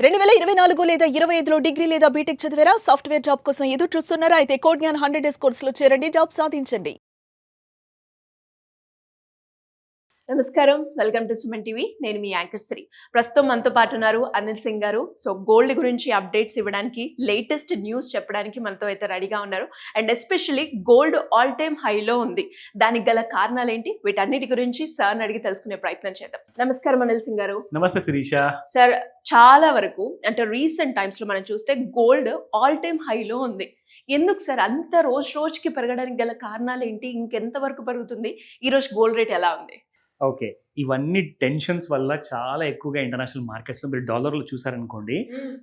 2024 లేదా 25లో డిగ్రీ లేదా బీటెక్ చదివారా? సాఫ్ట్‌వేర్ జాబ్ కోసం ఎదురు చూస్తున్నారా? అయితే కోడ్ జ్ఞాన్ 100 డేస్ కోర్సులో చేరండి. జాబ్ సాధించండి. నమస్కారం, వెల్కమ్ టు సుమన్ టీవీ. నేను మీ యాంకర్ శ్రీ. ప్రస్తుతం మనతో పాటు ఉన్నారు అనిల్ సింగ్ గారు. సో గోల్డ్ గురించి అప్డేట్స్ ఇవ్వడానికి, లేటెస్ట్ న్యూస్ చెప్పడానికి మనతో అయితే రెడీగా ఉన్నారు. And especially gold all time హైలో ఉంది. దానికి గల కారణాలు ఏంటి, వీటన్నిటి గురించి సార్ని అడిగి తెలుసుకునే ప్రయత్నం చేద్దాం. నమస్కారం అనిల్ సింగ్ గారు. నమస్తే శిరీష. సార్, చాలా వరకు అంటే రీసెంట్ టైమ్స్ లో మనం చూస్తే గోల్డ్ ఆల్ టైమ్ హైలో ఉంది. ఎందుకు సార్ అంత రోజుకి పెరగడానికి గల కారణాలు ఏంటి? ఇంకెంత వరకు పెరుగుతుంది? ఈ రోజు గోల్డ్ రేట్ ఎలా ఉంది? ఓకే, ఇవన్నీ టెన్షన్స్ వల్ల చాలా ఎక్కువగా ఇంటర్నేషనల్ మార్కెట్స్లో మీరు డాలర్లు చూసారనుకోండి,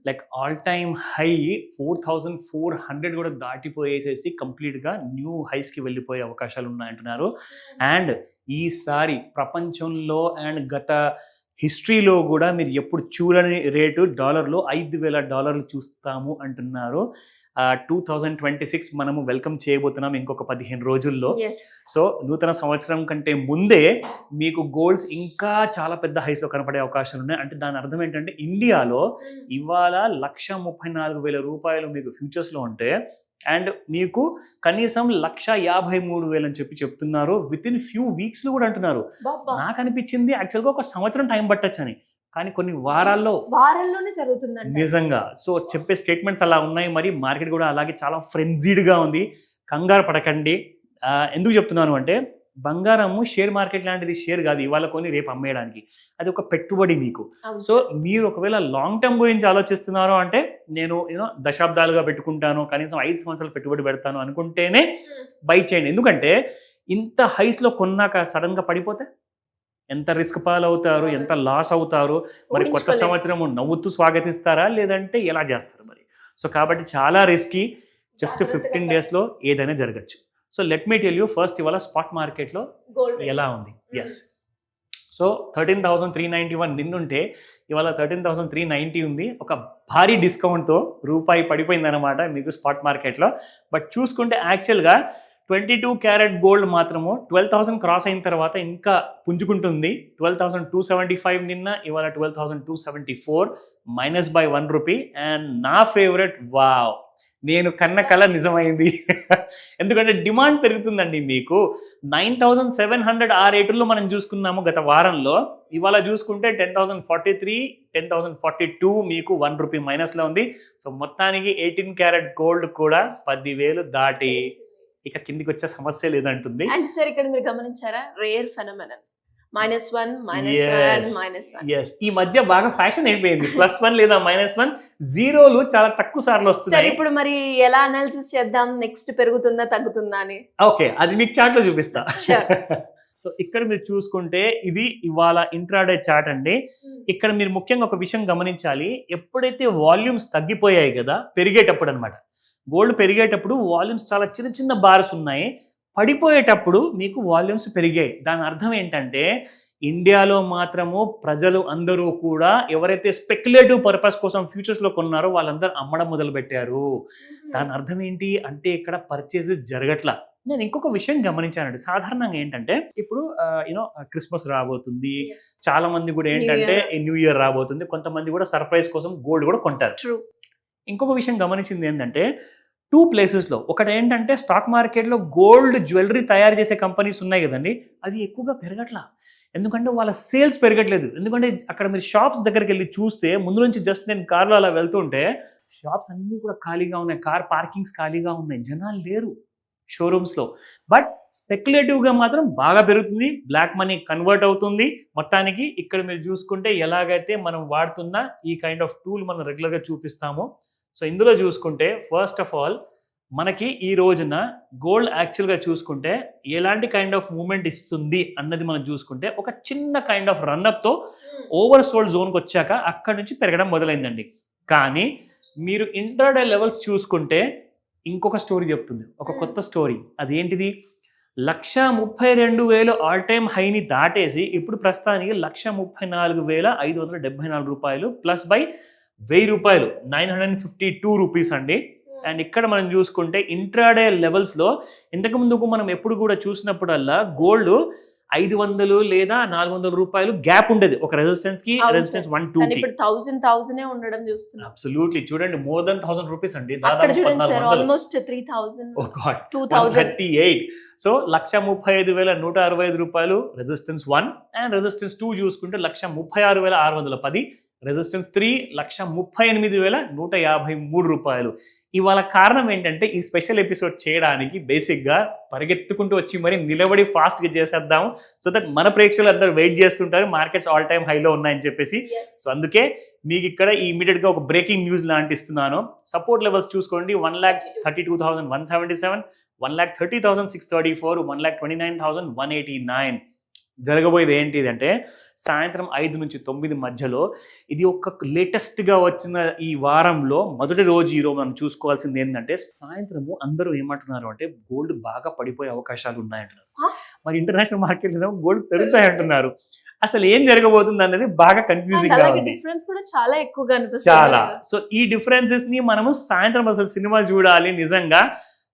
లైక్ ఆల్ టైమ్ హై 4400 కూడా దాటిపోయేసేసి కంప్లీట్గా న్యూ హైస్కి వెళ్ళిపోయే అవకాశాలు ఉన్నాయంటున్నారు. అండ్ ఈసారి ప్రపంచంలో అండ్ గత హిస్టరీలో కూడా మీరు ఎప్పుడు చూడని రేటు డాలర్లో $5,000 చూస్తాము అంటున్నారు. 2026 మనము వెల్కమ్ చేయబోతున్నాం ఇంకొక 15 రోజుల్లో. సో నూతన సంవత్సరం కంటే ముందే మీకు గోల్డ్స్ ఇంకా చాలా పెద్ద హైస్లో కనపడే అవకాశాలు ఉన్నాయి. అంటే దాని అర్థం ఏంటంటే ఇండియాలో ఇవాళ 1,34,000 మీకు ఫ్యూచర్స్లో ఉంటే అండ్ మీకు కనీసం 1,53,000 అని చెప్తున్నారు. విత్ ఇన్ ఫ్యూ వీక్స్లో కూడా అంటున్నారు. నాకు అనిపించింది యాక్చువల్గా ఒక సంవత్సరం టైం పట్టొచ్చని, కానీ కొన్ని వారాల్లోనే జరుగుతుంది నిజంగా. సో చెప్పే స్టేట్మెంట్స్ అలా ఉన్నాయి. మరి మార్కెట్ కూడా అలాగే చాలా ఫ్రెంజీడ్గా ఉంది. కంగారు పడకండి. ఎందుకు చెప్తున్నాను అంటే, బంగారము షేర్ మార్కెట్ లాంటిది షేర్ కాదు, ఇవాళ కొని రేపు అమ్మేయడానికి. అది ఒక పెట్టుబడి మీకు. సో మీరు ఒకవేళ లాంగ్ టర్మ్ గురించి ఆలోచిస్తున్నారు అంటే, నేను దశాబ్దాలుగా పెట్టుకుంటాను, కనీసం 5 సంవత్సరాలు పెట్టుబడి పెడతాను అనుకుంటేనే బై చేయండి. ఎందుకంటే ఇంత హైస్లో కొన్నాక సడన్గా పడిపోతే ఎంత రిస్క్ పాలవుతారు, ఎంత లాస్ అవుతారు. మరి కొత్త సంవత్సరం నవ్వుతూ స్వాగతిస్తారా, లేదంటే ఎలా చేస్తారు మరి? సో కాబట్టి చాలా రిస్కీ. జస్ట్ 15 డేస్లో ఏదైనా జరగచ్చు. So let me tell you first, ఇవాళ స్పాట్ మార్కెట్లో ఎలా ఉంది. ఎస్, సో 13,391 నిన్నుంటే ఇవాళ 13,390 ఉంది. ఒక భారీ డిస్కౌంట్తో రూపాయి పడిపోయిందన్నమాట మీకు స్పాట్ మార్కెట్లో. బట్ చూసుకుంటే యాక్చువల్గా 22 క్యారెట్ గోల్డ్ మాత్రము 12,000 క్రాస్ అయిన తర్వాత ఇంకా పుంజుకుంటుంది. 12,275 నిన్న, ఇవాళ 12,274, మైనస్ బై ₹1. అండ్ నా ఫేవరెట్, వావ్, నేను కన్న కళ నిజమైంది. ఎందుకంటే డిమాండ్ పెరుగుతుందండి. మీకు 9,700 ఆ రేటుల్లో మనం చూసుకున్నాము గత వారంలో. ఇవాళ చూసుకుంటే 10,043, 10,042 మీకు ₹1 మైనస్లో ఉంది. సో మొత్తానికి 18 క్యారెట్ గోల్డ్ కూడా 10,000 దాటి ఇక కిందికి వచ్చే సమస్య లేదంటుంది. అండ్ సార్, ఇక్కడ మీరు గమనించారా, రేర్ ఫెనోమెనన్ -1. ఈ మధ్య బాగా ఫ్యాషన్ అయిపోయింది. +1 లేదా -1 జీరోలు చాలా తక్కువ సార్లు వస్తున్నాయి. ఇప్పుడు మరి ఎలా అనాలిసిస్ చేద్దాం, నెక్స్ట్ పెరుగుతుందా తగ్గుతుందా అని? ఓకే, అది మీకు చార్ట్ లో చూపిస్తా. సో ఇక్కడ మీరు చూసుకుంటే ఇది ఇవాళ ఇంట్రాడే చార్ట్ అండి. ఇక్కడ మీరు ముఖ్యంగా ఒక విషయం గమనించాలి. ఎప్పుడైతే వాల్యూమ్స్ తగ్గిపోయాయి కదా, పెరిగేటప్పుడు అనమాట, గోల్డ్ పెరిగేటప్పుడు వాల్యూమ్స్ చాలా చిన్న చిన్న బార్స్ ఉన్నాయి, పడిపోయేటప్పుడు మీకు వాల్యూమ్స్ పెరిగాయి. దాని అర్థం ఏంటంటే ఇండియాలో మాత్రము ప్రజలు అందరూ కూడా ఎవరైతే స్పెక్యులేటివ్ పర్పస్ కోసం ఫ్యూచర్స్లో కొన్నారో వాళ్ళందరూ అమ్మడం మొదలుపెట్టారు. దాని అర్థం ఏంటి అంటే ఇక్కడ పర్చేసెస్ జరగట్లా. నేను ఇంకొక విషయం గమనించానండి. సాధారణంగా ఏంటంటే ఇప్పుడు క్రిస్మస్ రాబోతుంది, చాలా మంది కూడా ఏంటంటే న్యూ ఇయర్ రాబోతుంది, కొంతమంది కూడా సర్ప్రైజ్ కోసం గోల్డ్ కూడా కొంటారు. ఇంకొక విషయం గమనించింది ఏంటంటే 2 ప్లేసెస్లో, ఒకటి ఏంటంటే స్టాక్ మార్కెట్లో గోల్డ్ జ్యువెలరీ తయారు చేసే కంపెనీస్ ఉన్నాయి కదండి, అది ఎక్కువగా పెరగట్లా. ఎందుకంటే వాళ్ళ సేల్స్ పెరగట్లేదు. ఎందుకంటే అక్కడ మీరు షాప్స్ దగ్గరికి వెళ్ళి చూస్తే, ముందు నుంచి జస్ట్ నేను కార్లో అలా వెళ్తుంటే షాప్స్ అన్నీ కూడా ఖాళీగా ఉన్నాయి, కార్ పార్కింగ్స్ ఖాళీగా ఉన్నాయి, జనాలు లేరు షోరూమ్స్లో. బట్ స్పెక్యులేటివ్గా మాత్రం బాగా పెరుగుతుంది, బ్లాక్ మనీ కన్వర్ట్ అవుతుంది. మొత్తానికి ఇక్కడ మీరు చూసుకుంటే ఎలాగైతే మనం వాడుతున్న ఈ కైండ్ ఆఫ్ టూల్ మనం రెగ్యులర్గా చూపిస్తాము. సో ఇందులో చూసుకుంటే ఫస్ట్ ఆఫ్ ఆల్ మనకి ఈ రోజున గోల్డ్ యాక్చువల్గా చూసుకుంటే ఎలాంటి కైండ్ ఆఫ్ మూమెంట్ ఇస్తుంది అన్నది మనం చూసుకుంటే, ఒక చిన్న కైండ్ ఆఫ్ రన్అప్తో ఓవర్ సోల్డ్ జోన్కి వచ్చాక అక్కడి నుంచి పెరగడం మొదలైందండి. కానీ మీరు ఇంట్రాడే లెవెల్స్ చూసుకుంటే ఇంకొక స్టోరీ చెప్తుంది, ఒక కొత్త స్టోరీ. అదేంటిది, 1,32,000 ఆల్ టైమ్ హైని దాటేసి ఇప్పుడు ప్రస్తుతానికి 1,34,574 ప్లస్ బై ₹1,000, ₹952 అండి. అండ్ ఇక్కడ మనం చూసుకుంటే ఇంట్రాడే లెవెల్స్లో ఇంతకుముందుకు మనం ఎప్పుడు కూడా చూసినప్పుడల్లా గోల్డ్ 500 లేదా 400 రూపాయలు గ్యాప్ ఉండేది ఒక రెసిస్టెన్స్ కి అవును రెసిస్టెన్స్ 1 2 కానీ కి. ఇప్పుడు 1000 ఉండడం చూస్తున్నాం. అబ్సల్యూట్లీ చూడండి, మోర్ దెన్ 1000 రూపీస్ అండి, అక్కడ దాదాపు చూడండి sir 1400. Almost 3000 Oh God, 2000. 138. So 1,35,165 రూపాయలు రెసిస్టెన్స్ 1 అండ్ రెసిస్టెన్స్ 2 చూసుకుంటే 1,36,610, రెసిస్టెన్స్ 3 1,38,153 రూపాయలు. ఇవాళ కారణం ఏంటంటే ఈ స్పెషల్ ఎపిసోడ్ చేయడానికి బేసిక్గా పరిగెత్తుకుంటూ వచ్చి మరి నిలబడి ఫాస్ట్గా చేసేద్దాము, సో దట్ మన ప్రేక్షకులు అందరూ వెయిట్ చేస్తుంటారు మార్కెట్స్ ఆల్ టైమ్ హైలో ఉన్నాయని చెప్పేసి. సో అందుకే మీకు ఇక్కడ ఇమీడియట్గా ఒక బ్రేకింగ్ న్యూస్ లాంటి ఇస్తున్నాను. సపోర్ట్ లెవెల్స్ చూసుకోండి, 1,32,177, 1,30,634, 1,29,189. జరగబోయేది ఏంటి అంటే సాయంత్రం 5 నుంచి 9 మధ్యలో ఇది ఒక లేటెస్ట్గా వచ్చిన ఈ వారంలో మొదటి రోజు ఈరోజు మనం చూసుకోవాల్సింది ఏంటంటే సాయంత్రము అందరూ ఏమంటున్నారు అంటే గోల్డ్ బాగా పడిపోయే అవకాశాలు ఉన్నాయంటున్నారు. మరి ఇంటర్నేషనల్ మార్కెట్లో గోల్డ్ పెరుగుతాయి అంటున్నారు. అసలు ఏం జరగబోతుంది అనేది బాగా కన్ఫ్యూజింగ్ గా ఉంది. డిఫరెన్స్ కూడా చాలా ఎక్కువగా అనిపిస్తుంది. చాలా. సో ఈ డిఫరెన్సెస్ ని మనము సాయంత్రం అసలు సినిమా చూడాలి నిజంగా.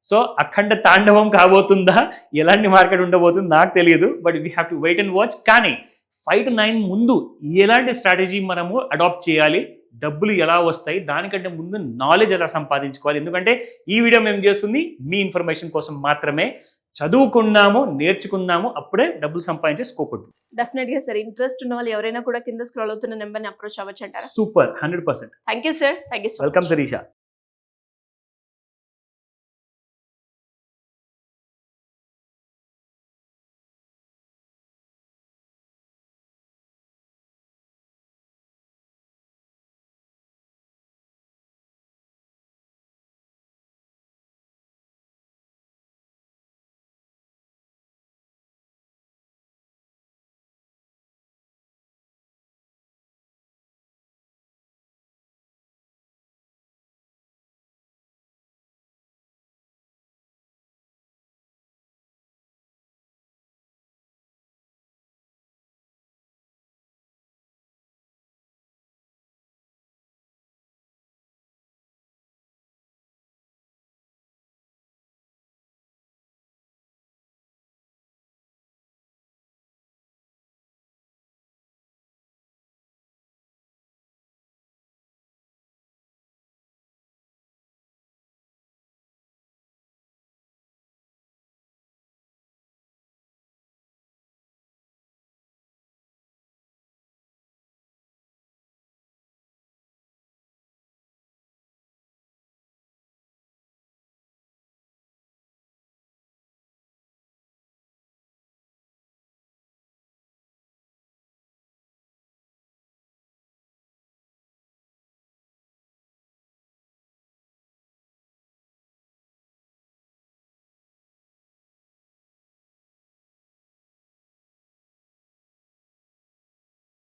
సో అఖండ తాండవం కాబోతుందా, ఎలాంటి మార్కెట్ ఉండబోతుంది నాకు తెలియదు, but we have to wait and watch. కానీ 5 to 9 ముందు ఎలాంటి స్ట్రాటజీ మనము అడాప్ట్ చేయాలి, డబ్బులు ఎలా వస్తాయి, దానికంటే ముందు నాలెడ్జ్ ఎలా సంపాదించుకోవాలి. ఎందుకంటే ఈ వీడియో మేము చేస్తుంది మీ ఇన్ఫర్మేషన్ కోసం మాత్రమే. చదువుకున్నాము, నేర్చుకున్నాము, అప్పుడే డబ్బులు సంపాదించే స్కోప్ ఉంటుంది. డెఫినెట్ గా సార్, ఇంట్రెస్ట్ ఉన్న వాళ్ళు ఎవరైనా కూడా కింద స్క్రోల్ అవుతున్న నెంబర్ ని అప్రోచ్ అవ్వచ్చు అంటారా? Super, 100%. Thank you sir, thank you so much. Welcome Sirisha.